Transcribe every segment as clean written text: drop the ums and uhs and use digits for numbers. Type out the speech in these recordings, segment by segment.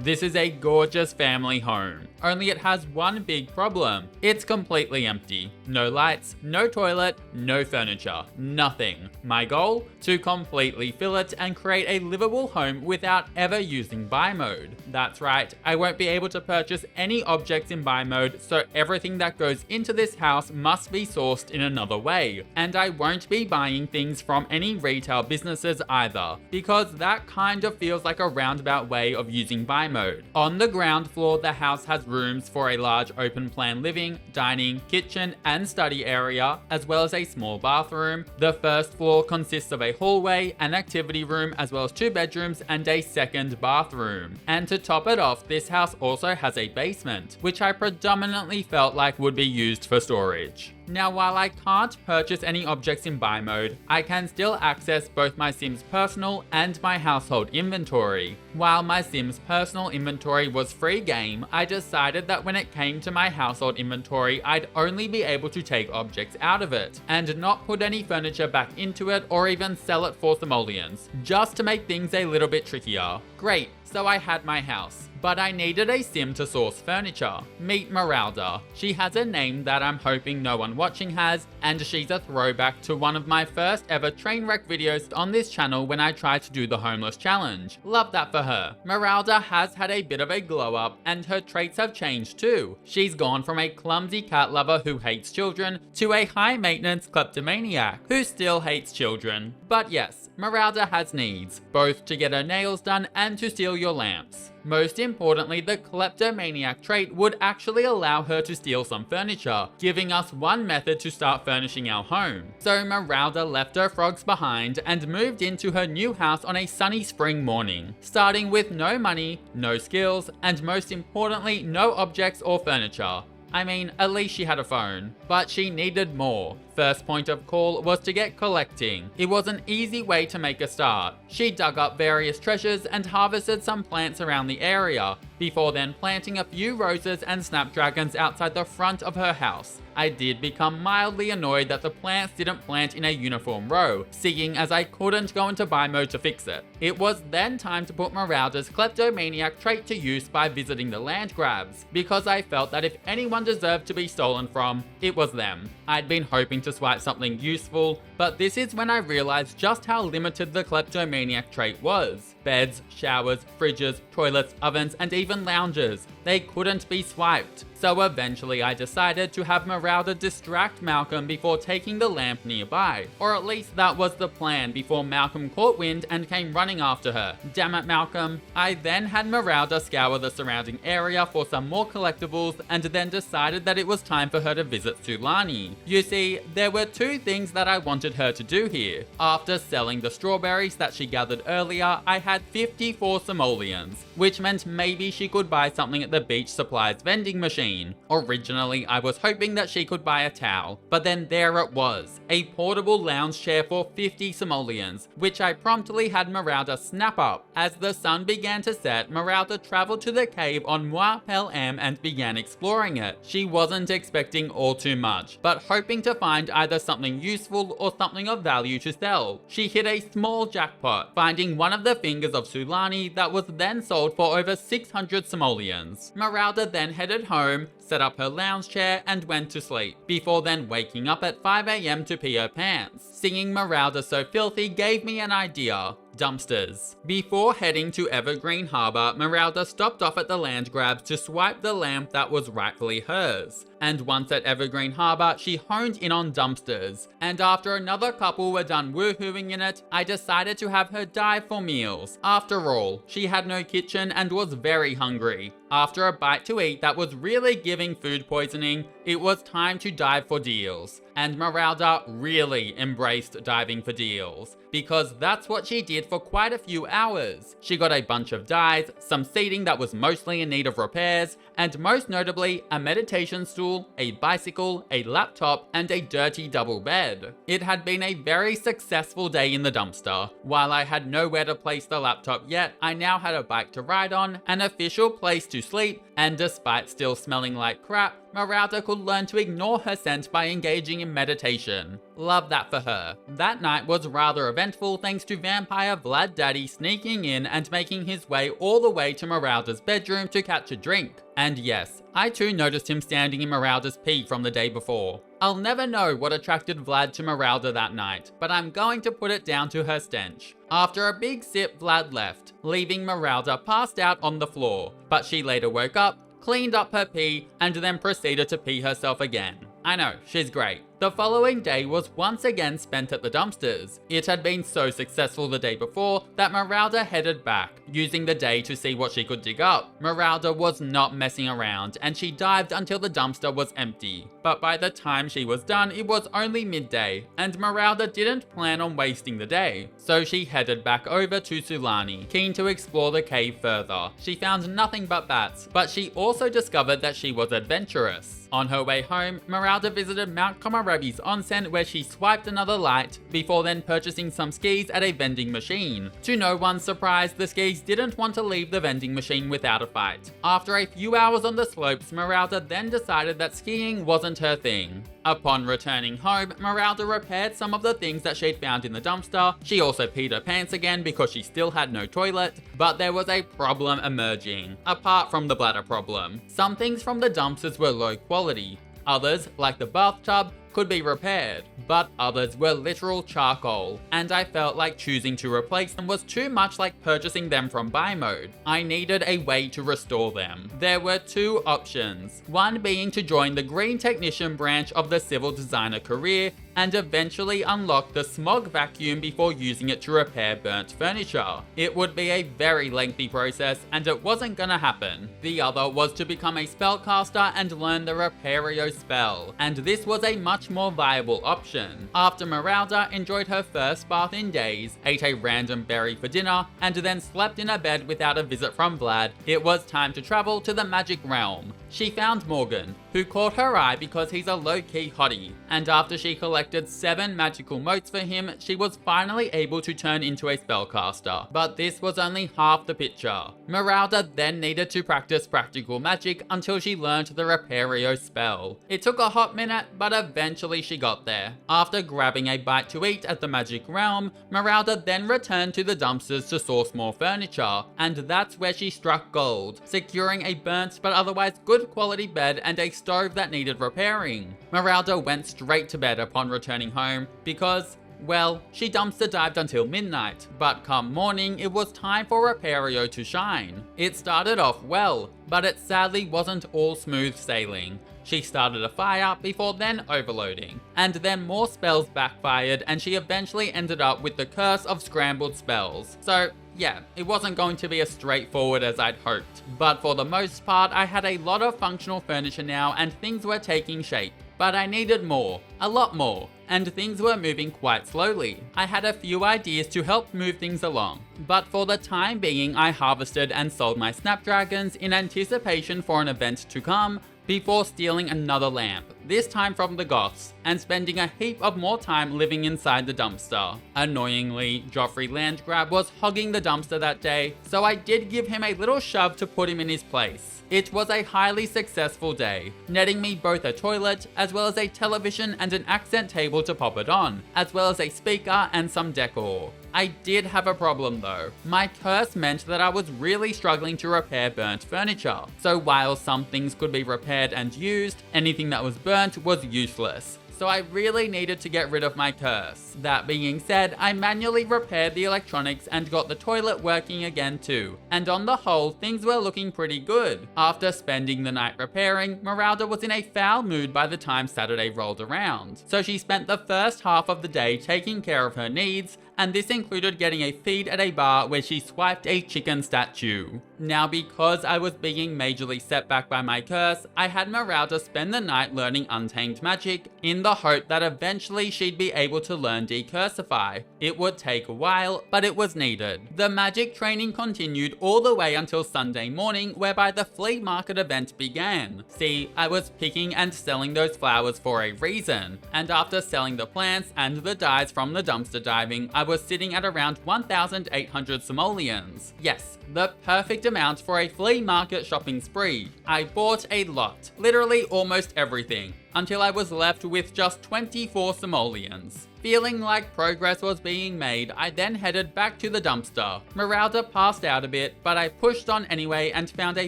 This is a gorgeous family home, only it has one big problem. It's completely empty. No lights, no toilet, no furniture, nothing. My goal? To completely fill it and create a livable home without ever using buy mode. That's right, I won't be able to purchase any objects in buy mode, so everything that goes into this house must be sourced in another way. And I won't be buying things from any retail businesses either, because that kind of feels like a roundabout way of using buy mode. On the ground floor, the house has rooms for a large open plan living, dining, kitchen, and study area, as well as a small bathroom. The first floor consists of a hallway, an activity room, as well as 2 bedrooms and a second bathroom. And to top it off, this house also has a basement, which I predominantly felt like would be used for storage. Now, while I can't purchase any objects in buy mode, I can still access both my Sims personal and my household inventory. While my Sims personal inventory was free game, I decided that when it came to my household inventory, I'd only be able to take objects out of it, and not put any furniture back into it or even sell it for simoleons, just to make things a little bit trickier. Great, so I had my house. But I needed a sim to source furniture. Meet Miralda. She has a name that I'm hoping no one watching has, and she's a throwback to one of my first ever train wreck videos on this channel when I tried to do the homeless challenge. Love that for her. Miralda has had a bit of a glow up, and her traits have changed too. She's gone from a clumsy cat lover who hates children to a high maintenance kleptomaniac who still hates children. But yes, Miralda has needs, both to get her nails done and to steal your lamps. Most importantly, the kleptomaniac trait would actually allow her to steal some furniture, giving us one method to start furnishing our home. So Miralda left her frogs behind and moved into her new house on a sunny spring morning, starting with no money, no skills, and most importantly, no objects or furniture. I mean, at least she had a phone. But she needed more. First point of call was to get collecting. It was an easy way to make a start. She dug up various treasures and harvested some plants around the area, before then planting a few roses and snapdragons outside the front of her house. I did become mildly annoyed that the plants didn't plant in a uniform row, seeing as I couldn't go into buy mode to fix it. It was then time to put Miralda's kleptomaniac trait to use by visiting the land grabs, because I felt that if anyone deserved to be stolen from, it was them. I'd been hoping to swipe something useful, but this is when I realized just how limited the kleptomaniac trait was. Beds, showers, fridges, toilets, ovens, and even lounges. They couldn't be swiped. So eventually I decided to have Miralda distract Malcolm before taking the lamp nearby. Or at least that was the plan before Malcolm caught wind and came running after her. Damn it, Malcolm. I then had Miralda scour the surrounding area for some more collectibles and then decided that it was time for her to visit Sulani. You see, there were 2 things that I wanted her to do here. After selling the strawberries that she gathered earlier, I had 54 simoleons, which meant maybe she could buy something at the beach supplies vending machine. Originally, I was hoping that she could buy a towel, but then there it was, a portable lounge chair for 50 simoleons, which I promptly had Miralda snap up. As the sun began to set, Miralda traveled to the cave on More Petey and began exploring it. She wasn't expecting all too much, but hoping to find either something useful or something of value to sell. She hit a small jackpot, finding one of the fingers of Sulani that was then sold for over 600 simoleons. Miralda then headed home, set up her lounge chair and went to sleep, before then waking up at 5 AM to pee her pants. Singing Miralda So Filthy gave me an idea. Dumpsters. Before heading to Evergreen Harbour, Miralda stopped off at the land grabs to swipe the lamp that was rightfully hers. And once at Evergreen Harbour, she honed in on dumpsters. And after another couple were done woohooing in it, I decided to have her dive for meals. After all, she had no kitchen and was very hungry. After a bite to eat that was really giving food poisoning, it was time to dive for deals. And Miralda really embraced diving for deals, because that's what she did for quite a few hours. She got a bunch of dyes, some seating that was mostly in need of repairs, and most notably, a meditation stool, a bicycle, a laptop, and a dirty double bed. It had been a very successful day in the dumpster. While I had nowhere to place the laptop yet, I now had a bike to ride on, an official place to sleep, and despite still smelling like crap, Miralda could learn to ignore her scent by engaging in meditation. Love that for her. That night was rather eventful thanks to vampire Vlad Daddy sneaking in and making his way all the way to Miralda's bedroom to catch a drink. And yes, I too noticed him standing in Miralda's pee from the day before. I'll never know what attracted Vlad to Miralda that night, but I'm going to put it down to her stench. After a big sip, Vlad left, leaving Miralda passed out on the floor, but she later woke up, cleaned up her pee, and then proceeded to pee herself again. I know, she's great. The following day was once again spent at the dumpsters. It had been so successful the day before that Miralda headed back, using the day to see what she could dig up. Miralda was not messing around, and she dived until the dumpster was empty. But by the time she was done, it was only midday, and Miralda didn't plan on wasting the day. So she headed back over to Sulani, keen to explore the cave further. She found nothing but bats, but she also discovered that she was adventurous. On her way home, Miralda visited Mount Komorebi's onsen where she swiped another light, before then purchasing some skis at a vending machine. To no one's surprise, the skis didn't want to leave the vending machine without a fight. After a few hours on the slopes, Miralda then decided that skiing wasn't her thing. Upon returning home, Miralda repaired some of the things that she'd found in the dumpster. She also peed her pants again because she still had no toilet, but there was a problem emerging. Apart from the bladder problem, some things from the dumpsters were low quality. Others, like the bathtub, could be repaired, but others were literal charcoal, and I felt like choosing to replace them was too much like purchasing them from buy mode. I needed a way to restore them. There were two options, one being to join the green technician branch of the civil designer career and eventually unlock the smog vacuum before using it to repair burnt furniture. It would be a very lengthy process and it wasn't gonna happen. The other was to become a spellcaster and learn the Repario spell, and this was a much more viable option. After Miralda enjoyed her first bath in days, ate a random berry for dinner, and then slept in a bed without a visit from Vlad, it was time to travel to the magic realm. She found Morgan, who caught her eye because he's a low-key hottie, and after she collected 7 magical motes for him, she was finally able to turn into a spellcaster. But this was only half the picture. Miralda then needed to practice practical magic until she learned the Repario spell. It took a hot minute, but eventually she got there. After grabbing a bite to eat at the magic realm, Miralda then returned to the dumpsters to source more furniture, and that's where she struck gold, securing a burnt but otherwise good quality bed and a stove that needed repairing. Miralda went straight to bed upon returning home because, well, she dumpster dived until midnight, but come morning it was time for Repario to shine. It started off well, but it sadly wasn't all smooth sailing. She started a fire before then overloading, and then more spells backfired and she eventually ended up with the curse of scrambled spells. So yeah, it wasn't going to be as straightforward as I'd hoped, but for the most part I had a lot of functional furniture now and things were taking shape. But I needed more, a lot more, and things were moving quite slowly. I had a few ideas to help move things along, but for the time being I harvested and sold my snapdragons in anticipation for an event to come, before stealing another lamp, this time from the Goths, and spending a heap of more time living inside the dumpster. Annoyingly, Joffrey Landgrab was hogging the dumpster that day, so I did give him a little shove to put him in his place. It was a highly successful day, netting me both a toilet, as well as a television and an accent table to pop it on, as well as a speaker and some decor. I did have a problem though. My curse meant that I was really struggling to repair burnt furniture. So while some things could be repaired and used, anything that was burnt was useless. So I really needed to get rid of my curse. That being said, I manually repaired the electronics and got the toilet working again too. And on the whole, things were looking pretty good. After spending the night repairing, Miralda was in a foul mood by the time Saturday rolled around. So she spent the first half of the day taking care of her needs, and this included getting a feed at a bar where she swiped a chicken statue. Now because I was being majorly set back by my curse, I had Miralda spend the night learning Untamed Magic in the hope that eventually she'd be able to learn Decursify. It would take a while, but it was needed. The magic training continued all the way until Sunday morning, whereby the flea market event began. See, I was picking and selling those flowers for a reason, and after selling the plants and the dyes from the dumpster diving, I was sitting at around 1,800 simoleons. Yes, the perfect amount for a flea market shopping spree. I bought a lot, literally almost everything. until I was left with just 24 simoleons. Feeling like progress was being made, I then headed back to the dumpster. Miralda passed out a bit, but I pushed on anyway and found a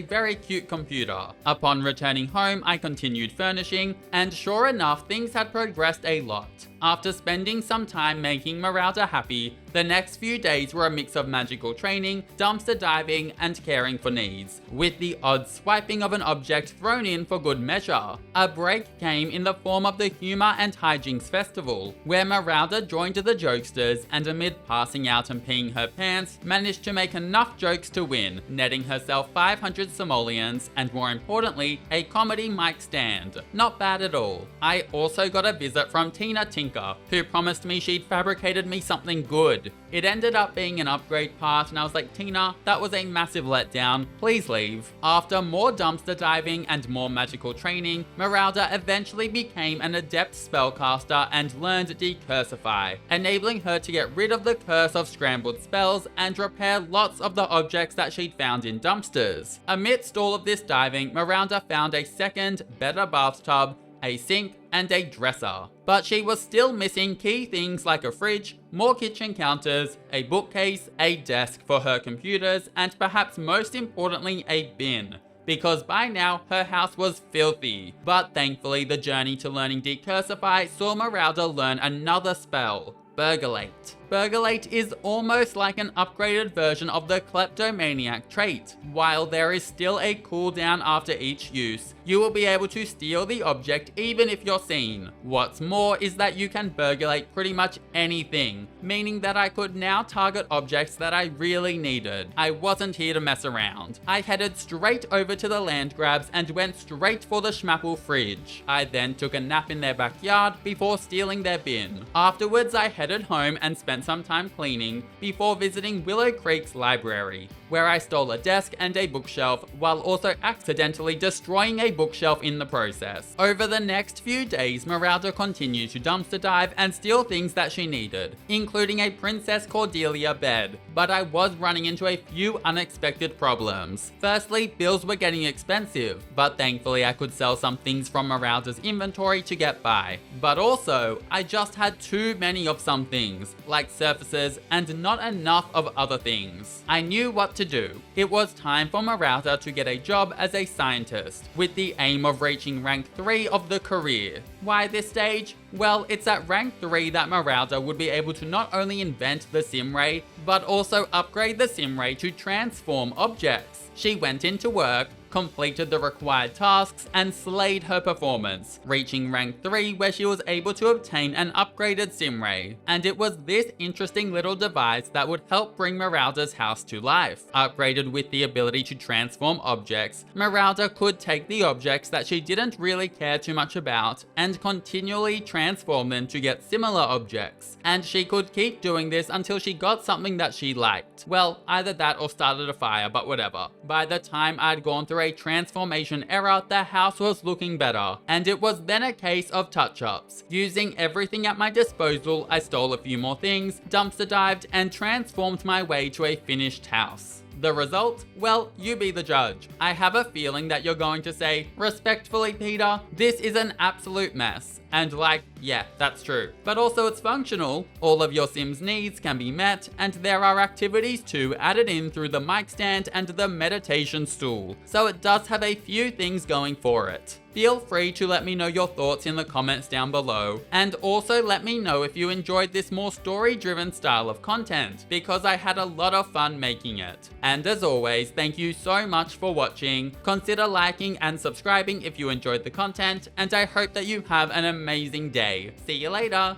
very cute computer. Upon returning home, I continued furnishing, and sure enough, things had progressed a lot. After spending some time making Miralda happy, the next few days were a mix of magical training, dumpster diving, and caring for needs, with the odd swiping of an object thrown in for good measure. A break came in the form of the Humour and Hijinks Festival, where Miralda joined the jokesters and amid passing out and peeing her pants, managed to make enough jokes to win, netting herself 500 simoleons and more importantly, a comedy mic stand. Not bad at all. I also got a visit from Tina Tinker, who promised me she'd fabricated me something good. It ended up being an upgrade part and I was like, Tina, that was a massive letdown, please leave. After more dumpster diving and more magical training, Miralda eventually became an adept spellcaster and learned Decursify, enabling her to get rid of the curse of scrambled spells and repair lots of the objects that she'd found in dumpsters. Amidst all of this diving, Miralda found a second, better bathtub, a sink, and a dresser. But she was still missing key things like a fridge, more kitchen counters, a bookcase, a desk for her computers, and perhaps most importantly, a bin. Because by now, her house was filthy. But thankfully, the journey to learning Decursify saw Miralda learn another spell, Burglate. Burglate is almost like an upgraded version of the kleptomaniac trait. While there is still a cooldown after each use, you will be able to steal the object even if you're seen. What's more is that you can burglate pretty much anything, meaning that I could now target objects that I really needed. I wasn't here to mess around. I headed straight over to the land grabs and went straight for the Schmapple fridge. I then took a nap in their backyard before stealing their bin. Afterwards, I headed home and spent some time cleaning before visiting Willow Creek's library, where I stole a desk and a bookshelf while also accidentally destroying a bookshelf in the process. Over the next few days, Miralda continued to dumpster dive and steal things that she needed, including a Princess Cordelia bed, but I was running into a few unexpected problems. Firstly, bills were getting expensive, but thankfully I could sell some things from Miralda's inventory to get by. But also, I just had too many of some things, like surfaces, and not enough of other things. I knew what to do. It was time for Miralda to get a job as a scientist, with the aim of reaching rank 3 of the career. Why this stage? Well, it's at rank 3 that Miralda would be able to not only invent the Simray, but also upgrade the Simray to transform objects. She went into work, completed the required tasks, and slayed her performance, reaching rank 3 where she was able to obtain an upgraded Simray. And it was this interesting little device that would help bring Miralda's house to life. Upgraded with the ability to transform objects, Miralda could take the objects that she didn't really care too much about and continually transform them to get similar objects. And she could keep doing this until she got something that she liked. Well, either that or started a fire, but whatever. By the time I'd gone through a transformation era, the house was looking better, and it was then a case of touch-ups. Using everything at my disposal, I stole a few more things, dumpster dived, and transformed my way to a finished house. The result? Well, you be the judge. I have a feeling that you're going to say, respectfully, Peter, this is an absolute mess. And like, yeah, that's true. But also it's functional. All of your Sims' needs can be met, and there are activities too added in through the mic stand and the meditation stool. So it does have a few things going for it. Feel free to let me know your thoughts in the comments down below, and also let me know if you enjoyed this more story-driven style of content, because I had a lot of fun making it. And as always, thank you so much for watching. Consider liking and subscribing if you enjoyed the content, and I hope that you have an amazing day. See you later!